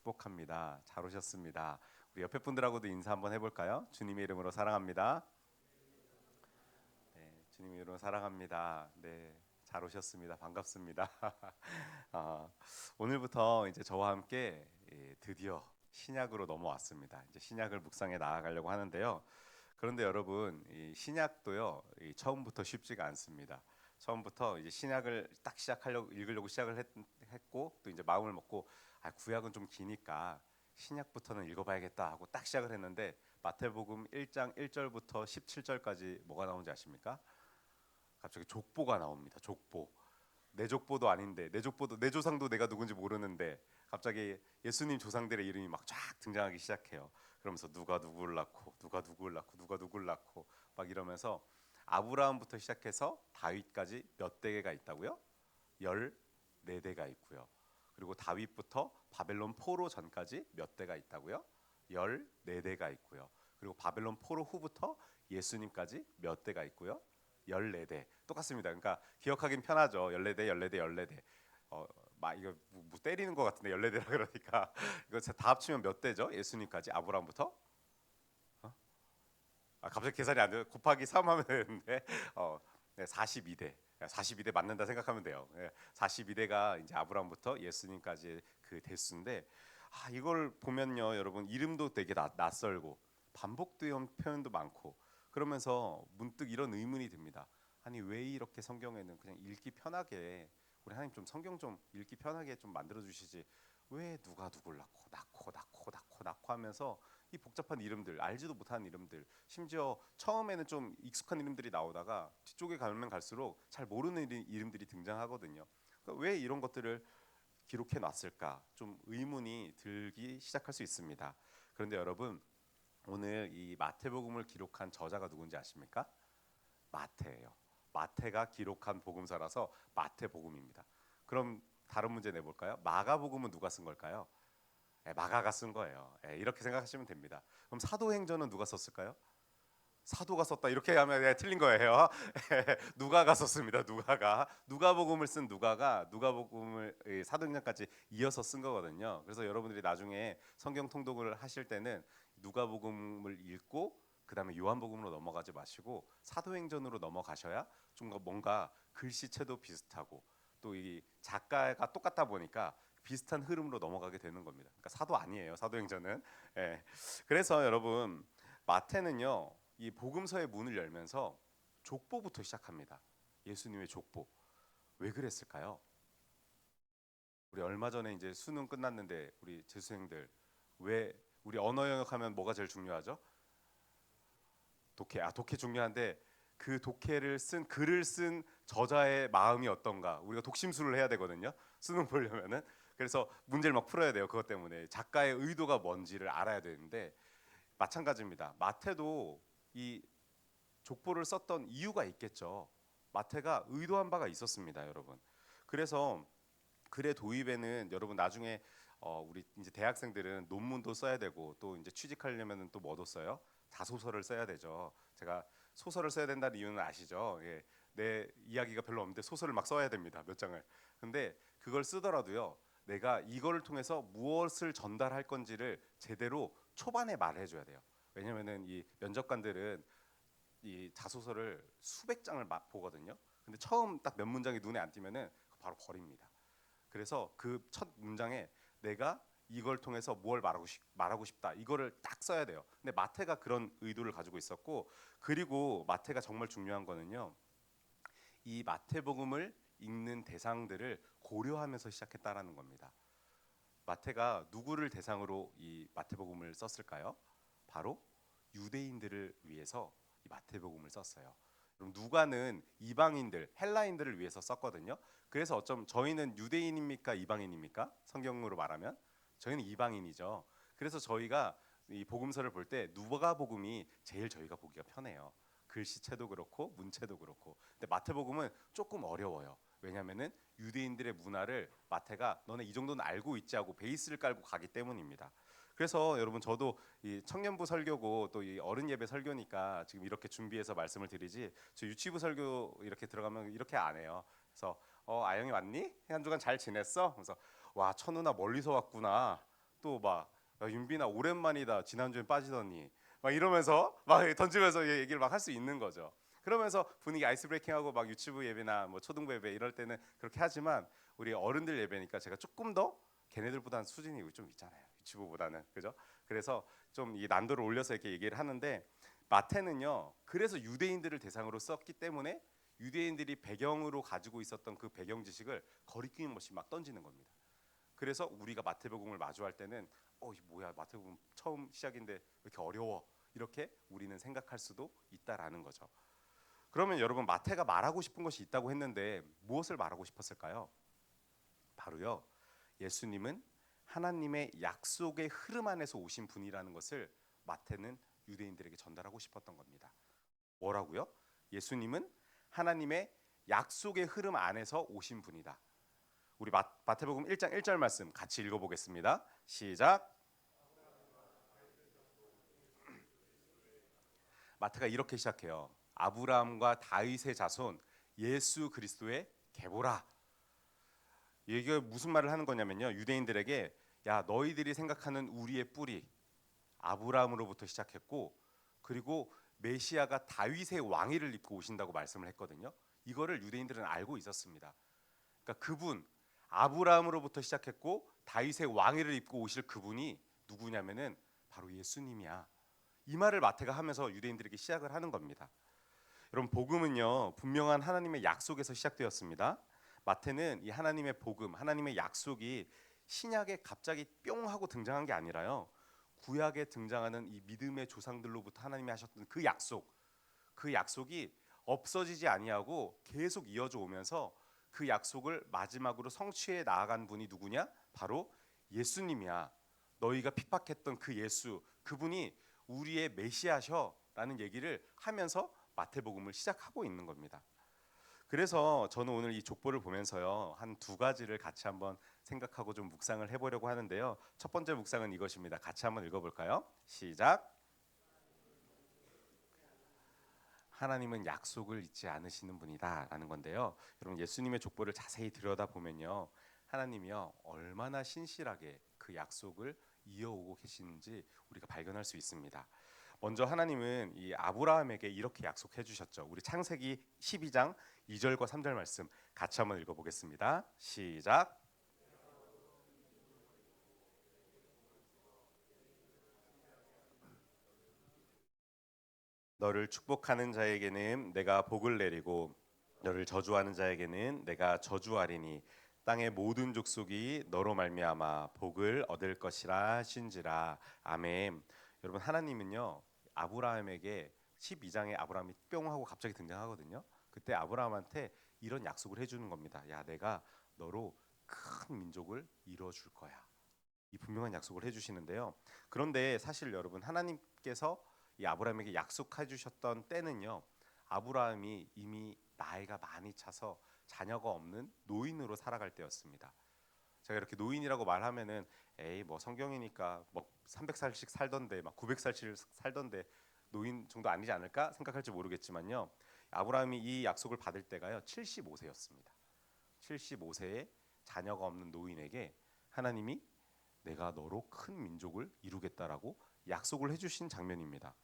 축복합니다. 잘 오셨습니다. 우리 옆에 분들하고도 인사 한번 해볼까요? 주님의 이름으로 사랑합니다. 네, 주님의 이름으로 사랑합니다. 네, 잘 오셨습니다. 반갑습니다. 아, 오늘부터 이제 저와 함께 드디어 신약으로 넘어왔습니다. 이제 신약을 묵상해 나아가려고 하는데요. 그런데 여러분, 이 신약도요, 처음부터 쉽지가 않습니다. 처음부터 이제 신약을 딱 시작하려고 읽으려고 시작을 했고, 또 이제 마음을 먹고 구약은 좀 기니까 신약부터는 읽어봐야겠다 하고 딱 시작을 했는데, 마태복음 1장 1절부터 17절까지 뭐가 나오는지 아십니까? 갑자기 족보가 나옵니다. 족보. 내 족보도 아닌데, 내 족보도, 내 조상도 내가 누군지 모르는데 갑자기 예수님 조상들의 이름이 막 쫙 등장하기 시작해요. 그러면서 누가 누구를 낳고 누가 누구를 낳고 누가 누구를 낳고 막 이러면서 아브라함부터 시작해서 다윗까지 몇 대가 있다고요? 14대가 있고요. 그리고 다윗부터 바벨론 포로 전까지 몇 대가 있다고요? 14대가 있고요. 그리고 바벨론 포로 후부터 예수님까지 몇 대가 있고요? 14대. 똑같습니다. 그러니까 기억하긴 편하죠. 14대, 14대, 14대. 막 이거 뭐 때리는 것 같은데 14대라 그러니까 이거 다 합치면 몇 대죠? 예수님까지 아브라함부터? 어? 갑자기 계산이 안 돼요. 곱하기 3 하면 되는데 네, 42대. 42대 맞는다 생각하면 돼요. 42대가 이제 아브라함부터 예수님까지 그 대수인데 이걸 보면요, 여러분 이름도 되게 낯설고 반복되는 표현도 많고 그러면서 문득 이런 의문이 듭니다. 아니 왜 이렇게 성경에는 그냥 읽기 편하게 우리 하나님 좀 성경 좀 읽기 편하게 좀 만들어 주시지 왜 누가 누굴 낳고 하면서 이 복잡한 이름들 알지도 못하는 이름들 심지어 처음에는 좀 익숙한 이름들이 나오다가 뒤쪽에 가면 갈수록 잘 모르는 이름들이 등장하거든요. 그러니까 왜 이런 것들을 기록해 놨을까 좀 의문이 들기 시작할 수 있습니다. 그런데 여러분 오늘 이 마태복음을 기록한 저자가 누군지 아십니까? 마태예요. 마태가 기록한 복음서라서 마태복음입니다. 그럼 다른 문제 내볼까요? 마가복음은 누가 쓴 걸까요? 마가가 쓴 거예요. 이렇게 생각하시면 됩니다. 그럼 사도행전은 누가 썼을까요? 사도가 썼다 이렇게 하면 틀린 거예요. 누가가 썼습니다. 누가복음을 쓴 누가복음을 사도행전까지 이어서 쓴 거거든요. 그래서 여러분들이 나중에 성경 통독을 하실 때는 누가복음을 읽고 그 다음에 요한복음으로 넘어가지 마시고 사도행전으로 넘어가셔야 좀 뭔가 글씨체도 비슷하고 또 이 작가가 똑같다 보니까 비슷한 흐름으로 넘어가게 되는 겁니다. 그러니까 사도 아니에요. 사도행전은. 예. 그래서 여러분 마태는요 이 복음서의 문을 열면서 족보부터 시작합니다. 예수님의 족보. 왜 그랬을까요? 우리 얼마 전에 이제 수능 끝났는데 우리 재수생들 왜 우리 언어 영역하면 뭐가 제일 중요하죠? 독해. 독해 중요한데 그 독해를 쓴 글을 쓴 저자의 마음이 어떤가 우리가 독심술을 해야 되거든요. 수능 보려면은 그래서 문제를 막 풀어야 돼요. 그것 때문에 작가의 의도가 뭔지를 알아야 되는데 마찬가지입니다. 마태도 이 족보를 썼던 이유가 있겠죠. 마태가 의도한 바가 있었습니다, 여러분. 그래서 글의 도입에는 여러분 나중에 우리 이제 대학생들은 논문도 써야 되고 또 이제 취직하려면은 또 뭐도 써요? 자소서를 써야 되죠. 제가 소설을 써야 된다는 이유는 아시죠? 예, 내 이야기가 별로 없는데 소설을 막 써야 됩니다. 몇 장을. 근데 그걸 쓰더라도요. 내가 이거를 통해서 무엇을 전달할 건지를 제대로 초반에 말해줘야 돼요. 왜냐면은 이 면접관들은 이 자소서를 수백 장을 보거든요. 근데 처음 딱 몇 문장이 눈에 안 띄면은 바로 버립니다. 그래서 그 첫 문장에 내가 이걸 통해서 뭘 말하고 싶다 이거를 딱 써야 돼요. 근데 마태가 그런 의도를 가지고 있었고 그리고 마태가 정말 중요한 거는요. 이 마태복음을 읽는 대상들을 고려하면서 시작했다라는 겁니다. 마태가 누구를 대상으로 이 마태복음을 썼을까요? 바로 유대인들을 위해서 이 마태복음을 썼어요. 그럼 누가는 이방인들, 헬라인들을 위해서 썼거든요. 그래서 어쩜 저희는 유대인입니까, 이방인입니까? 성경으로 말하면 저희는 이방인이죠. 그래서 저희가 이 복음서를 볼 때 누가복음이 제일 저희가 보기가 편해요. 글씨체도 그렇고 문체도 그렇고. 근데 마태복음은 조금 어려워요. 왜냐하면은 유대인들의 문화를 마태가 너네 이 정도는 알고 있지 하고 베이스를 깔고 가기 때문입니다. 그래서 여러분 저도 이 청년부 설교고 또 이 어른 예배 설교니까 지금 이렇게 준비해서 말씀을 드리지 저 유치부 설교 이렇게 들어가면 이렇게 안 해요. 그래서 아영이 왔니? 한 주간 잘 지냈어? 그래서 와 천우나 멀리서 왔구나. 또 막 윤빈아 오랜만이다. 지난주엔 빠지더니 막 이러면서 막 던지면서 얘기를 막 할 수 있는 거죠. 그러면서 분위기 아이스 브레이킹하고 막 유치부 예배나 뭐 초등부 예배 이럴 때는 그렇게 하지만 우리 어른들 예배니까 제가 조금 더 걔네들보다는 수준이 좀 있잖아요. 유치부보다는 그죠? 그래서 좀 이 난도를 올려서 이렇게 얘기를 하는데 마태는요. 그래서 유대인들을 대상으로 썼기 때문에 유대인들이 배경으로 가지고 있었던 그 배경 지식을 거리낌 없이 막 던지는 겁니다. 그래서 우리가 마태복음을 마주할 때는 이 뭐야 마태복음 처음 시작인데 왜 이렇게 어려워 이렇게 우리는 생각할 수도 있다라는 거죠. 그러면 여러분 마태가 말하고 싶은 것이 있다고 했는데 무엇을 말하고 싶었을까요? 바로요. 예수님은 하나님의 약속의 흐름 안에서 오신 분이라는 것을 마태는 유대인들에게 전달하고 싶었던 겁니다. 뭐라고요? 예수님은 하나님의 약속의 흐름 안에서 오신 분이다. 우리 마태복음 1장 1절 말씀 같이 읽어보겠습니다. 시작. 마태가 이렇게 시작해요. 아브라함과 다윗의 자손 예수 그리스도의 계보라. 이게 무슨 말을 하는 거냐면요. 유대인들에게 야 너희들이 생각하는 우리의 뿌리 아브라함으로부터 시작했고 그리고 메시아가 다윗의 왕위를 입고 오신다고 말씀을 했거든요. 이거를 유대인들은 알고 있었습니다. 그러니까 그분 아브라함으로부터 시작했고 다윗의 왕위를 입고 오실 그분이 누구냐면은 바로 예수님이야. 이 말을 마태가 하면서 유대인들에게 시작을 하는 겁니다. 여러분 복음은요 분명한 하나님의 약속에서 시작되었습니다. 마태는 이 하나님의 복음, 하나님의 약속이 신약에 갑자기 뿅 하고 등장한 게 아니라요. 구약에 등장하는 이 믿음의 조상들로부터 하나님이 하셨던 그 약속, 그 약속이 없어지지 아니하고 계속 이어져 오면서 그 약속을 마지막으로 성취해 나아간 분이 누구냐? 바로 예수님이야. 너희가 핍박했던 그 예수, 그분이 우리의 메시아셔라는 얘기를 하면서 마태복음을 시작하고 있는 겁니다. 그래서 저는 오늘 이 족보를 보면서요 한 두 가지를 같이 한번 생각하고 좀 묵상을 해보려고 하는데요. 첫 번째 묵상은 이것입니다. 같이 한번 읽어볼까요? 시작. 하나님은 약속을 잊지 않으시는 분이다라는 건데요. 여러분 예수님의 족보를 자세히 들여다보면요. 하나님이요 얼마나 신실하게 그 약속을 이어오고 계시는지 우리가 발견할 수 있습니다. 먼저 하나님은 이 아브라함에게 이렇게 약속해 주셨죠. 우리 창세기 12장 2절과 3절 말씀 같이 한번 읽어보겠습니다. 시작. 너를 축복하는 자에게는 내가 복을 내리고 너를 저주하는 자에게는 내가 저주하리니 땅의 모든 족속이 너로 말미암아 복을 얻을 것이라 하신지라. 아멘. 여러분 하나님은요 아브라함에게 12장에 아브라함이 뿅 하고 갑자기 등장하거든요. 그때 아브라함한테 이런 약속을 해주는 겁니다. 야 내가 너로 큰 민족을 이루어 줄 거야. 이 분명한 약속을 해주시는데요. 그런데 사실 여러분 하나님께서 이 아브라함에게 약속해 주셨던 때는요. 아브라함이 이미 나이가 많이 차서 자녀가 없는 노인으로 살아갈 때였습니다. 제가 이렇게 노인이라고 말하면은 에이 뭐 성경이니까 뭐 300살씩 살던데 막 900살씩 살던데 노인 정도 아니지 않을까 생각할지 모르겠지만요. 아브라함이 이 약속을 받을 때가요 75세였습니다. 75세에 자녀가 없는 노인에게 하나님이 내가 너로 큰 민족을 이루겠다라고 약속을 해주신 장면입니다.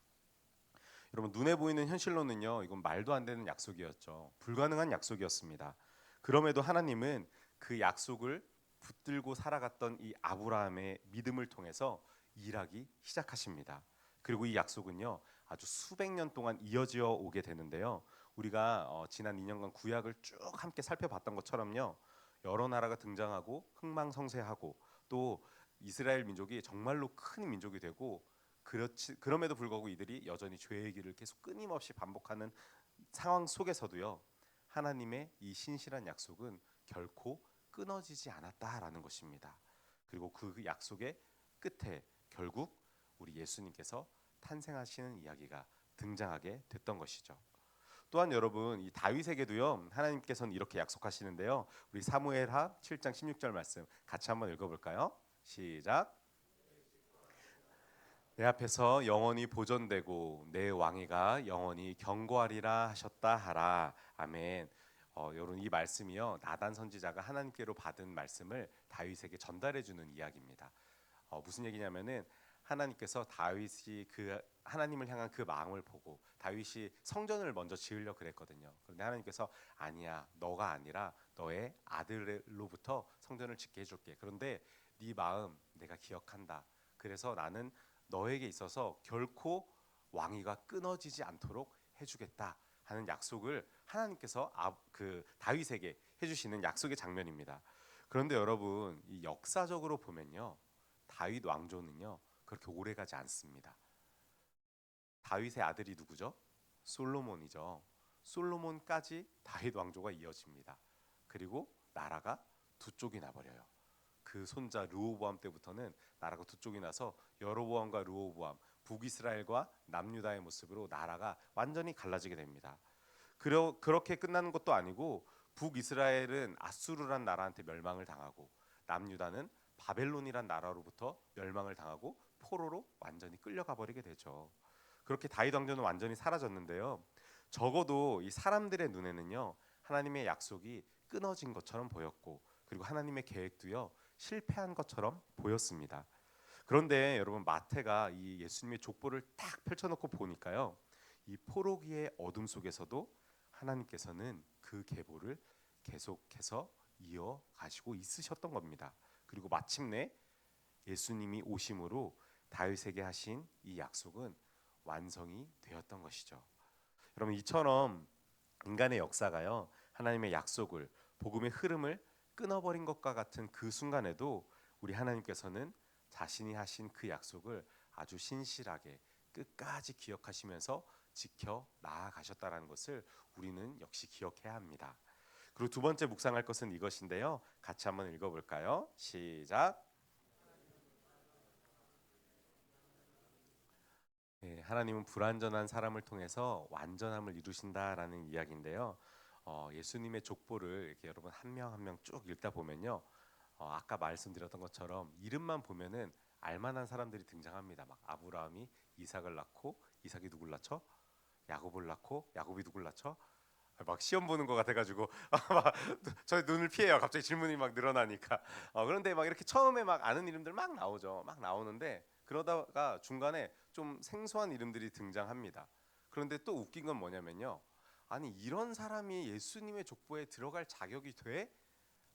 여러분 눈에 보이는 현실로는요 이건 말도 안 되는 약속이었죠. 불가능한 약속이었습니다. 그럼에도 하나님은 그 약속을 붙들고 살아갔던 이 아브라함의 믿음을 통해서 일하기 시작하십니다. 그리고 이 약속은요 아주 수백 년 동안 이어져 오게 되는데요. 우리가 지난 2년간 구약을 쭉 함께 살펴봤던 것처럼요 여러 나라가 등장하고 흥망성쇠하고 또 이스라엘 민족이 정말로 큰 민족이 되고 그럼에도 불구하고 이들이 여전히 죄의 길을 계속 끊임없이 반복하는 상황 속에서도요 하나님의 이 신실한 약속은 결코 끊어지지 않았다라는 것입니다. 그리고 그 약속의 끝에 결국 우리 예수님께서 탄생하시는 이야기가 등장하게 됐던 것이죠. 또한 여러분 이 다윗에게도요 하나님께서는 이렇게 약속하시는데요. 우리 사무엘하 7장 16절 말씀 같이 한번 읽어볼까요? 시작. 내 앞에서 영원히 보존되고 내 왕위가 영원히 견고하리라 하셨다 하라. 아멘. 여러분 이 말씀이요 나단 선지자가 하나님께로 받은 말씀을 다윗에게 전달해 주는 이야기입니다. 무슨 얘기냐면은 하나님께서 다윗이 그 하나님을 향한 그 마음을 보고 다윗이 성전을 먼저 지으려 그랬거든요. 그런데 하나님께서 아니야, 너가 아니라 너의 아들로부터 성전을 짓게 해줄게. 그런데 네 마음 내가 기억한다. 그래서 나는 너에게 있어서 결코 왕위가 끊어지지 않도록 해주겠다 하는 약속을 하나님께서 그 다윗에게 해주시는 약속의 장면입니다. 그런데 여러분, 이 역사적으로 보면요, 다윗 왕조는요 그렇게 오래가지 않습니다. 다윗의 아들이 누구죠? 솔로몬이죠. 솔로몬까지 다윗 왕조가 이어집니다. 그리고 나라가 두 쪽이 나버려요. 그 손자 르호보암 때부터는 나라가 두 쪽이 나서 여로보암과 르호보암, 북이스라엘과 남유다의 모습으로 나라가 완전히 갈라지게 됩니다. 그렇게 끝나는 것도 아니고 북이스라엘은 아수르란 나라한테 멸망을 당하고 남유다는 바벨론이란 나라로부터 멸망을 당하고 포로로 완전히 끌려가 버리게 되죠. 그렇게 다윗 왕조는 완전히 사라졌는데요. 적어도 이 사람들의 눈에는요, 하나님의 약속이 끊어진 것처럼 보였고, 그리고 하나님의 계획도요, 실패한 것처럼 보였습니다. 그런데 여러분, 마태가 이 예수님의 족보를 딱 펼쳐놓고 보니까요, 이 포로기의 어둠 속에서도 하나님께서는 그 계보를 계속해서 이어가시고 있으셨던 겁니다. 그리고 마침내 예수님이 오심으로 다윗에게 하신 이 약속은 완성이 되었던 것이죠. 여러분, 이처럼 인간의 역사가요, 하나님의 약속을, 복음의 흐름을 끊어버린 것과 같은 그 순간에도 우리 하나님께서는 자신이 하신 그 약속을 아주 신실하게 끝까지 기억하시면서 지켜 나아가셨다라는 것을 우리는 역시 기억해야 합니다. 그리고 두 번째 묵상할 것은 이것인데요. 같이 한번 읽어볼까요? 시작. 네, 하나님은 불완전한 사람을 통해서 완전함을 이루신다라는 이야기인데요. 예수님의 족보를 이렇게 여러분 한 명 한 명 쭉 읽다 보면요, 아까 말씀드렸던 것처럼 이름만 보면은 알만한 사람들이 등장합니다. 막 아브라함이 이삭을 낳고 이삭이 누굴 낳죠? 야곱을 낳고 야곱이 누굴 낳죠? 막 시험 보는 것 같아가지고 저희 눈을 피해요. 갑자기 질문이 막 늘어나니까. 그런데 막 이렇게 처음에 막 아는 이름들 막 나오죠. 막 나오는데 그러다가 중간에 좀 생소한 이름들이 등장합니다. 그런데 또 웃긴 건 뭐냐면요. 아니, 이런 사람이 예수님의 족보에 들어갈 자격이 돼?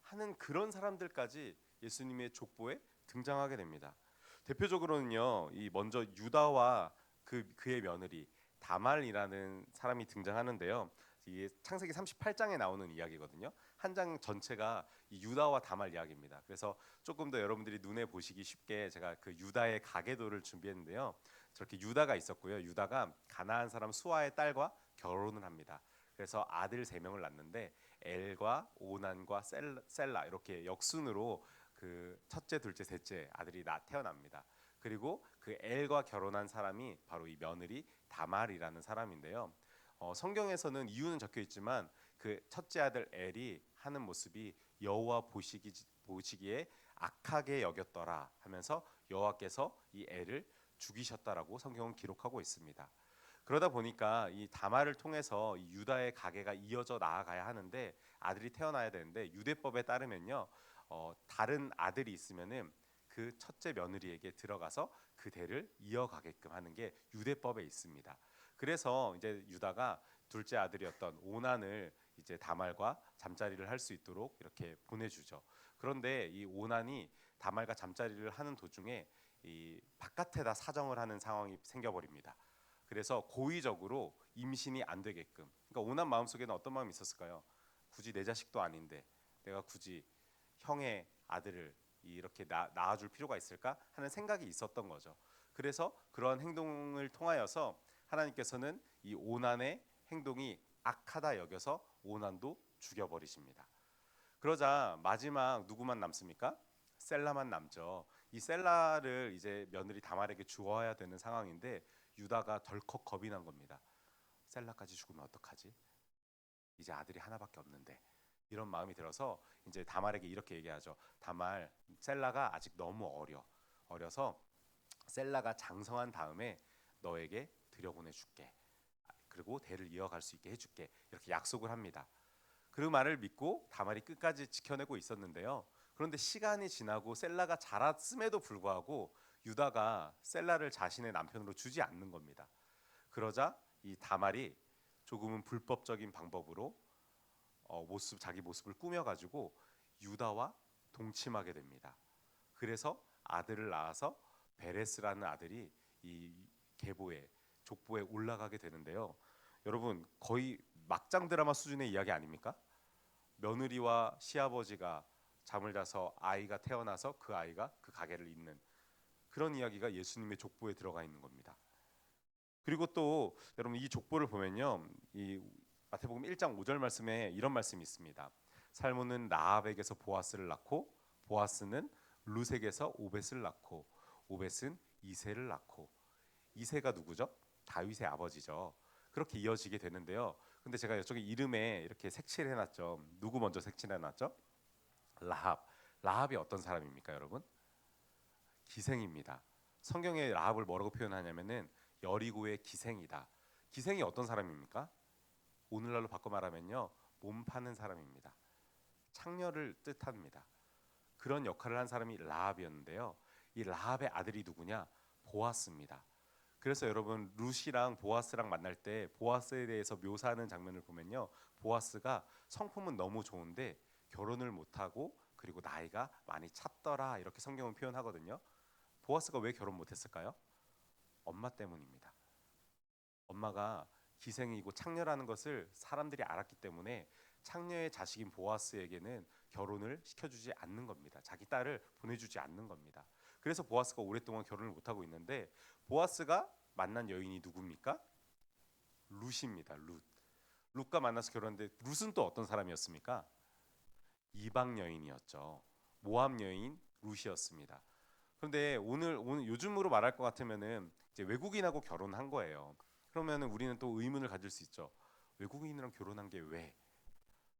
하는 그런 사람들까지 예수님의 족보에 등장하게 됩니다. 대표적으로는요, 이 먼저 유다와 그의 며느리 다말이라는 사람이 등장하는데요. 이게 창세기 38장에 나오는 이야기거든요. 한 장 전체가 이 유다와 다말 이야기입니다. 그래서 조금 더 여러분들이 눈에 보시기 쉽게 제가 그 유다의 가계도를 준비했는데요. 저렇게 유다가 있었고요. 유다가 가나안 사람 수아의 딸과 결혼을 합니다. 그래서 아들 3명을 낳는데 엘과 오난과 셀라 이렇게 역순으로 그 첫째, 둘째, 셋째 아들이 태어납니다. 그리고 그 엘과 결혼한 사람이 바로 이 며느리 다말이라는 사람인데요. 성경에서는 이유는 적혀 있지만 그 첫째 아들 엘이 하는 모습이 여호와 보시기에 악하게 여겼더라 하면서 여호와께서 이 엘을 죽이셨다라고 성경은 기록하고 있습니다. 그러다 보니까 이 다말을 통해서 이 유다의 가계가 이어져 나아가야 하는데 아들이 태어나야 되는데 유대법에 따르면요, 다른 아들이 있으면은 그 첫째 며느리에게 들어가서 그 대를 이어가게끔 하는 게 유대법에 있습니다. 그래서 이제 유다가 둘째 아들이었던 오난을 이제 다말과 잠자리를 할 수 있도록 이렇게 보내주죠. 그런데 이 오난이 다말과 잠자리를 하는 도중에 이 바깥에다 사정을 하는 상황이 생겨버립니다. 그래서 고의적으로 임신이 안 되게끔. 그러니까 오난 마음속에는 어떤 마음이 있었을까요? 굳이 내 자식도 아닌데 내가 굳이 형의 아들을 이렇게 낳아줄 필요가 있을까 하는 생각이 있었던 거죠. 그래서 그런 행동을 통하여서 하나님께서는 이 오난의 행동이 악하다 여겨서 오난도 죽여버리십니다. 그러자 마지막 누구만 남습니까? 셀라만 남죠. 이 셀라를 이제 며느리 다말에게 주어야 되는 상황인데 유다가 덜컥 겁이 난 겁니다. 셀라까지 죽으면 어떡하지? 이제 아들이 하나밖에 없는데. 이런 마음이 들어서 이제 다말에게 이렇게 얘기하죠. 다말, 셀라가 아직 너무 어려서 셀라가 장성한 다음에 너에게 들여보내줄게. 그리고 대를 이어갈 수 있게 해줄게. 이렇게 약속을 합니다. 그 말을 믿고 다말이 끝까지 지켜내고 있었는데요. 그런데 시간이 지나고 셀라가 자랐음에도 불구하고 유다가 셀라를 자신의 남편으로 주지 않는 겁니다. 그러자 이 다말이 조금은 불법적인 방법으로 자기 모습을 꾸며가지고 유다와 동침하게 됩니다. 그래서 아들을 낳아서 베레스라는 아들이 이 계보에 족보에 올라가게 되는데요. 여러분 거의 막장 드라마 수준의 이야기 아닙니까? 며느리와 시아버지가 잠을 자서 아이가 태어나서 그 아이가 그 가게를 잇는 그런 이야기가 예수님의 족보에 들어가 있는 겁니다. 그리고 또 여러분 이 족보를 보면요, 이 마태복음 1장 5절 말씀에 이런 말씀이 있습니다. 살몬은 라합에게서 보아스를 낳고 보아스는 룻에게서 오벳을 낳고 오벳은 이새를 낳고 이새가 누구죠? 다윗의 아버지죠. 그렇게 이어지게 되는데요. 근데 제가 이쪽에 이름에 이렇게 색칠해 놨죠. 누구 먼저 색칠해 놨죠? 라합. 라합이 어떤 사람입니까, 여러분? 기생입니다. 성경에 라합을 뭐라고 표현하냐면은 여리고의 기생이다. 기생이 어떤 사람입니까? 오늘날로 바꿔 말하면요, 몸 파는 사람입니다. 창녀를 뜻합니다. 그런 역할을 한 사람이 라합이었는데요. 이 라합의 아들이 누구냐? 보아스입니다. 그래서 여러분 룻이랑 보아스랑 만날 때 보아스에 대해서 묘사하는 장면을 보면요, 보아스가 성품은 너무 좋은데 결혼을 못하고 그리고 나이가 많이 찼더라 이렇게 성경은 표현하거든요. 보아스가 왜 결혼 못했을까요? 엄마 때문입니다. 엄마가 기생이고 창녀라는 것을 사람들이 알았기 때문에 창녀의 자식인 보아스에게는 결혼을 시켜주지 않는 겁니다. 자기 딸을 보내주지 않는 겁니다. 그래서 보아스가 오랫동안 결혼을 못하고 있는데 보아스가 만난 여인이 누굽니까? 룻입니다. 룻. 룻과 만나서 결혼했는데 룻은 또 어떤 사람이었습니까? 이방 여인이었죠. 모압 여인 룻이었습니다. 그런데 오늘 요즘으로 말할 것 같으면은 이제 외국인하고 결혼한 거예요. 그러면은 우리는 또 의문을 가질 수 있죠. 외국인이랑 결혼한 게 왜?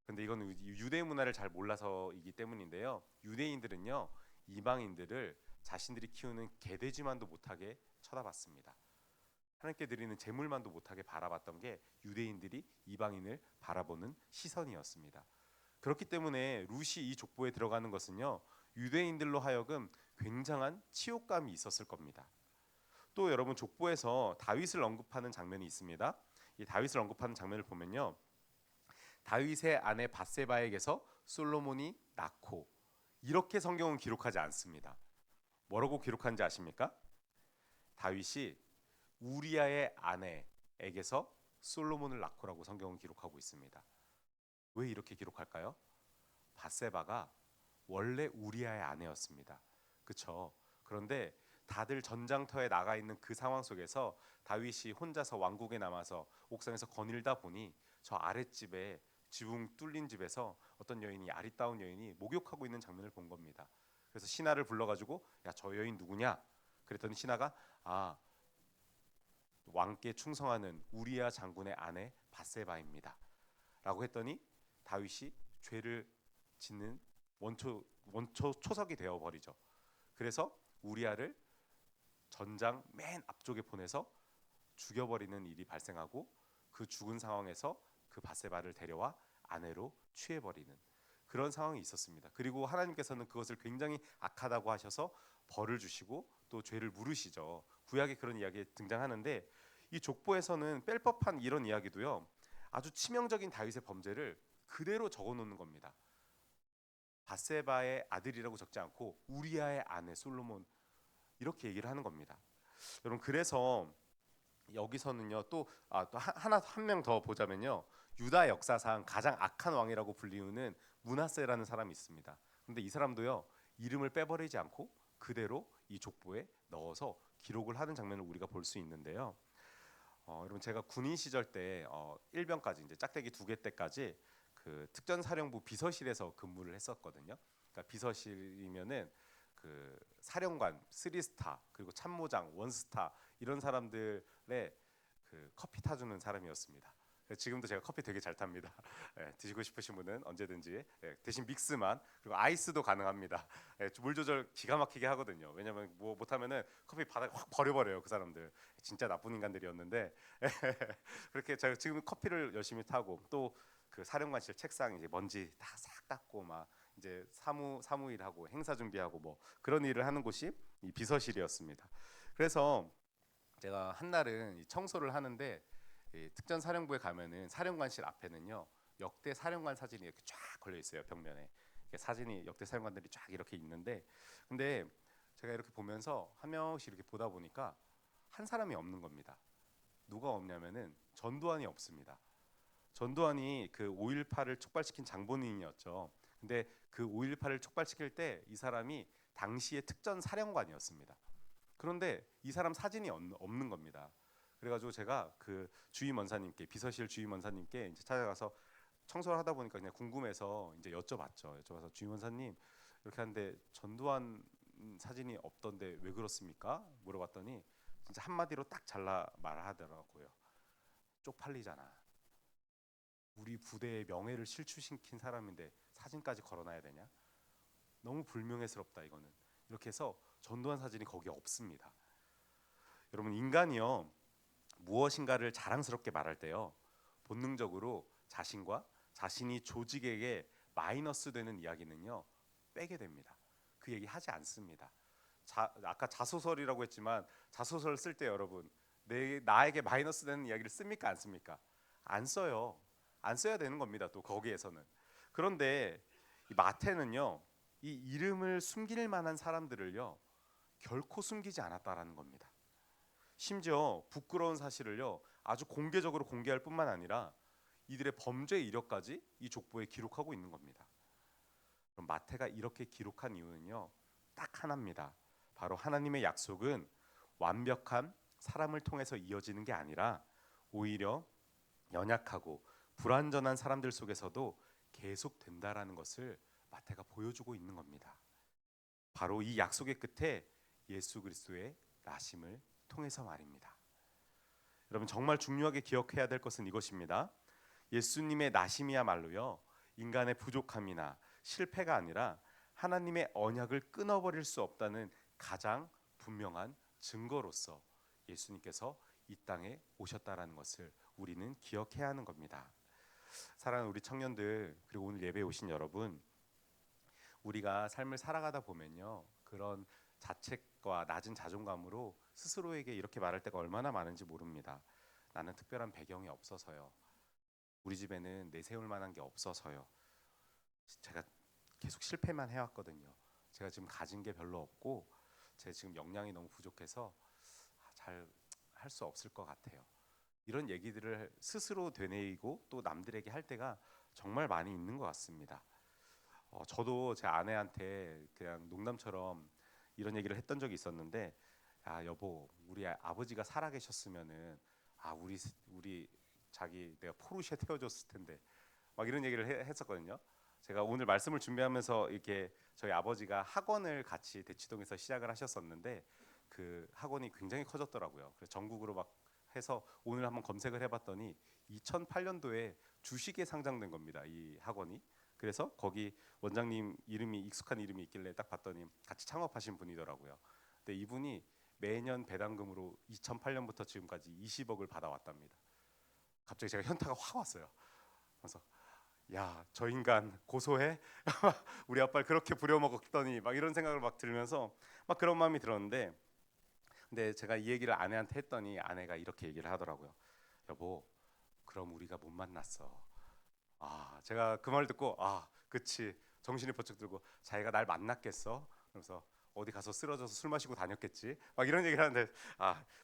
근데 이건 유대 문화를 잘 몰라서이기 때문인데요. 유대인들은요, 이방인들을 자신들이 키우는 개돼지만도 못하게 쳐다봤습니다. 하나님께 드리는 제물만도 못하게 바라봤던 게 유대인들이 이방인을 바라보는 시선이었습니다. 그렇기 때문에 룻이 이 족보에 들어가는 것은요, 유대인들로 하여금 굉장한 치욕감이 있었을 겁니다. 또 여러분 족보에서 다윗을 언급하는 장면이 있습니다. 이 다윗을 언급하는 장면을 보면요, 다윗의 아내 밧세바에게서 솔로몬이 낳고 이렇게 성경은 기록하지 않습니다. 뭐라고 기록한지 아십니까? 다윗이 우리아의 아내에게서 솔로몬을 낳고라고 성경은 기록하고 있습니다. 왜 이렇게 기록할까요? 밧세바가 원래 우리아의 아내였습니다. 그렇죠? 그런데 다들 전장터에 나가 있는 그 상황 속에서 다윗이 혼자서 왕국에 남아서 옥상에서 거닐다 보니 저 아랫집에 지붕 뚫린 집에서 어떤 여인이 아리따운 여인이 목욕하고 있는 장면을 본 겁니다. 그래서 신하를 불러가지고 야, 저 여인 누구냐? 그랬더니 신하가 왕께 충성하는 우리아 장군의 아내 밧세바입니다. 라고 했더니 다윗이 죄를 짓는 원초 초석이 되어 버리죠. 그래서 우리아를 전장 맨 앞쪽에 보내서 죽여버리는 일이 발생하고 그 죽은 상황에서 그 밧세바를 데려와 아내로 취해버리는 그런 상황이 있었습니다. 그리고 하나님께서는 그것을 굉장히 악하다고 하셔서 벌을 주시고 또 죄를 물으시죠. 구약에 그런 이야기 등장하는데 이 족보에서는 뺄 법한 이런 이야기도요, 아주 치명적인 다윗의 범죄를 그대로 적어놓는 겁니다. 밧세바의 아들이라고 적지 않고 우리아의 아내 솔로몬 이렇게 얘기를 하는 겁니다. 여러분 그래서 여기서는요 또 하나 한 명 더 보자면요, 유다 역사상 가장 악한 왕이라고 불리우는 므낫세라는 사람이 있습니다. 그런데 이 사람도요 이름을 빼버리지 않고 그대로 이 족보에 넣어서 기록을 하는 장면을 우리가 볼 수 있는데요. 여러분 제가 군인 시절 때 일병까지 이제 짝대기 2개 때까지 그 특전사령부 비서실에서 근무를 했었거든요. 그러니까 비서실이면은 그 사령관 3스타 그리고 참모장 1스타 이런 사람들의 그 커피 타주는 사람이었습니다. 지금도 제가 커피 되게 잘 탑니다. 예, 드시고 싶으신 분은 언제든지, 대신 믹스만, 그리고 아이스도 가능합니다. 물 조절 기가 막히게 하거든요. 왜냐면 뭐 못하면은 커피 바닥에 확 버려버려요. 그 사람들 진짜 나쁜 인간들이었는데 그렇게 제가 지금 커피를 열심히 타고 또 그 사령관실 책상 이제 먼지 다 싹 닦고 막 이제 사무일하고 행사 준비하고 뭐 그런 일을 하는 곳이 이 비서실이었습니다. 그래서 제가 한날은 이 청소를 하는데 이 특전사령부에 가면은 사령관실 앞에는요 역대 사령관 사진이 이렇게 쫙 걸려 있어요 벽면에. 이렇게 사진이 역대 사령관들이 쫙 이렇게 있는데, 근데 제가 이렇게 보면서 한 명씩 이렇게 보다 보니까 한 사람이 없는 겁니다. 누가 없냐면은 전두환이 없습니다. 전두환이 그 5.18을 촉발시킨 장본인이었죠. 근데 그 5.18을 촉발시킬 때 이 사람이 당시의 특전 사령관이었습니다. 그런데 이 사람 사진이 없는 겁니다. 그래가지고 제가 그 주임원사님께, 비서실 주임원사님께 이제 찾아가서 청소를 하다 보니까 그냥 궁금해서 이제 여쭤봐서 주임원사님 이렇게 하는데 전두환 사진이 없던데 왜 그렇습니까? 물어봤더니 진짜 한마디로 딱 잘라 말하더라고요. 쪽팔리잖아. 우리 부대의 명예를 실추시킨 사람인데 사진까지 걸어놔야 되냐? 너무 불명예스럽다 이거는. 이렇게 해서 전두환 사진이 거기에 없습니다. 여러분, 인간이요 무엇인가를 자랑스럽게 말할 때요 본능적으로 자신과 자신이 조직에게 마이너스 되는 이야기는요 빼게 됩니다. 그 얘기 하지 않습니다. 아까 자소설이라고 했지만 자소설 쓸 때 여러분 나에게 마이너스 되는 이야기를 씁니까 안 씁니까? 안 써요. 안 써야 되는 겁니다. 또 거기에서는. 그런데 이 마태는요 이 이름을 숨길 만한 사람들을요 결코 숨기지 않았다라는 겁니다. 심지어 부끄러운 사실을요 아주 공개적으로 공개할 뿐만 아니라 이들의 범죄 이력까지 이 족보에 기록하고 있는 겁니다. 그럼 마태가 이렇게 기록한 이유는요 딱 하나입니다. 바로 하나님의 약속은 완벽한 사람을 통해서 이어지는 게 아니라 오히려 연약하고 불완전한 사람들 속에서도 계속된다라는 것을 마태가 보여주고 있는 겁니다. 바로 이 약속의 끝에 예수 그리스도의 나심을 통해서 말입니다. 여러분, 정말 중요하게 기억해야 될 것은 이것입니다. 예수님의 나심이야말로요 인간의 부족함이나 실패가 아니라 하나님의 언약을 끊어버릴 수 없다는 가장 분명한 증거로서 예수님께서 이 땅에 오셨다라는 것을 우리는 기억해야 하는 겁니다. 사랑하는 우리 청년들, 그리고 오늘 예배에 오신 여러분, 우리가 삶을 살아가다 보면요 그런 자책과 낮은 자존감으로 스스로에게 이렇게 말할 때가 얼마나 많은지 모릅니다. 나는 특별한 배경이 없어서요. 우리 집에는 내세울 만한 게 없어서요. 제가 계속 실패만 해왔거든요. 제가 지금 가진 게 별로 없고 제 지금 역량이 너무 부족해서 잘 할 수 없을 것 같아요. 이런 얘기들을 스스로 되뇌이고 또 남들에게 할 때가 정말 많이 있는 것 같습니다. 저도 제 아내한테 그냥 농담처럼 이런 얘기를 했던 적이 있었는데, 아 여보, 우리 아버지가 살아계셨으면은 우리 자기 내가 포르쉐 태워줬을 텐데 막 이런 얘기를 했었거든요. 제가 오늘 말씀을 준비하면서 이렇게 저희 아버지가 학원을 같이 대치동에서 시작을 하셨었는데 그 학원이 굉장히 커졌더라고요. 그래서 전국으로 막 해서 오늘 한번 검색을 해봤더니 2008년도에 주식에 상장된 겁니다. 이 학원이. 그래서 거기 원장님 이름이 익숙한 이름이 있길래 딱 봤더니 같이 창업하신 분이더라고요. 근데 이분이 매년 배당금으로 2008년부터 지금까지 20억을 받아왔답니다. 갑자기 제가 현타가 확 왔어요. 그래서 야, 저 인간 고소해? 우리 아빠를 그렇게 부려먹었더니 막 이런 생각을 막 들면서 막 그런 마음이 들었는데, 근데 제가 이 얘기를 아내한테 했더니 아내가 이렇게 얘기를 하더라고요. 여보, 그럼 우리가 못 만났어. 제가 그 말 듣고 그치, 정신이 번쩍 들고 자기가 날 만났겠어? 그러면서 어디 가서 쓰러져서 술 마시고 다녔겠지? 막 이런 얘기를 하는데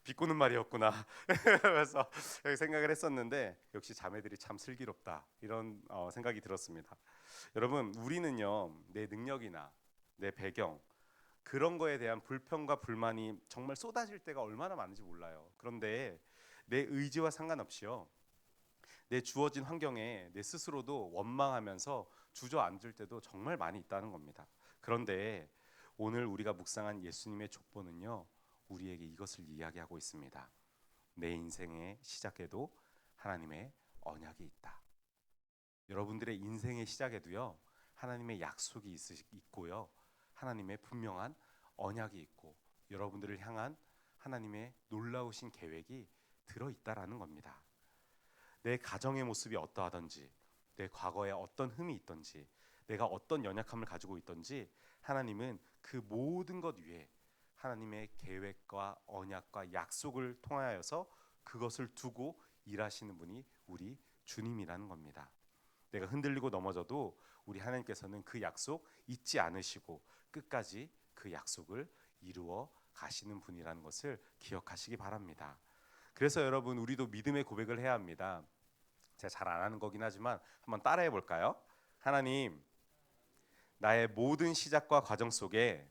비꼬는 말이었구나. 그래서 생각을 했었는데 역시 자매들이 참 슬기롭다 이런 생각이 들었습니다. 여러분, 우리는요 내 능력이나 내 배경 그런 거에 대한 불평과 불만이 정말 쏟아질 때가 얼마나 많은지 몰라요. 그런데 내 의지와 상관없이요 내 주어진 환경에 내 스스로도 원망하면서 주저앉을 때도 정말 많이 있다는 겁니다. 그런데 오늘 우리가 묵상한 예수님의 족보는요 우리에게 이것을 이야기하고 있습니다. 내 인생의 시작에도 하나님의 언약이 있다. 여러분들의 인생의 시작에도요 하나님의 약속이 있고요 하나님의 분명한 언약이 있고 여러분들을 향한 하나님의 놀라우신 계획이 들어있다라는 겁니다. 내 가정의 모습이 어떠하든지 내 과거에 어떤 흠이 있든지 내가 어떤 연약함을 가지고 있든지 하나님은 그 모든 것 위에 하나님의 계획과 언약과 약속을 통하여서 그것을 두고 일하시는 분이 우리 주님이라는 겁니다. 내가 흔들리고 넘어져도 우리 하나님께서는 그 약속 잊지 않으시고 끝까지 그 약속을 이루어 가시는 분이라는 것을 기억하시기 바랍니다. 그래서 여러분, 우리도 믿음의 고백을 해야 합니다. 제가 잘 안 하는 거긴 하지만 한번 따라해 볼까요? 하나님, 나의 모든 시작과 과정 속에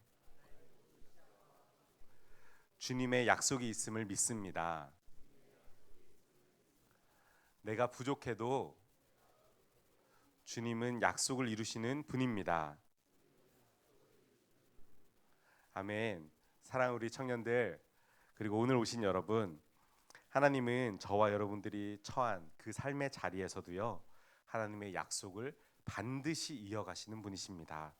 주님의 약속이 있음을 믿습니다. 내가 부족해도 주님은 약속을 이루시는 분입니다. 아멘. 사랑하는 우리 청년들, 그리고 오늘 오신 여러분, 하나님은 저와 여러분들이 처한 그 삶의 자리에서도요, 하나님의 약속을 반드시 이어가시는 분이십니다.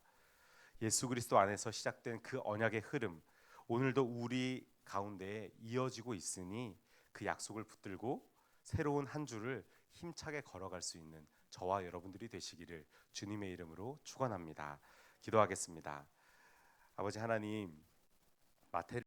예수 그리스도 안에서 시작된 그 언약의 흐름, 오늘도 우리 가운데에 이어지고 있으니 그 약속을 붙들고 새로운 한 주를 힘차게 걸어갈 수 있는 저와 여러분들이 되시기를 주님의 이름으로 축원합니다. 기도하겠습니다. 아버지 하나님, 마태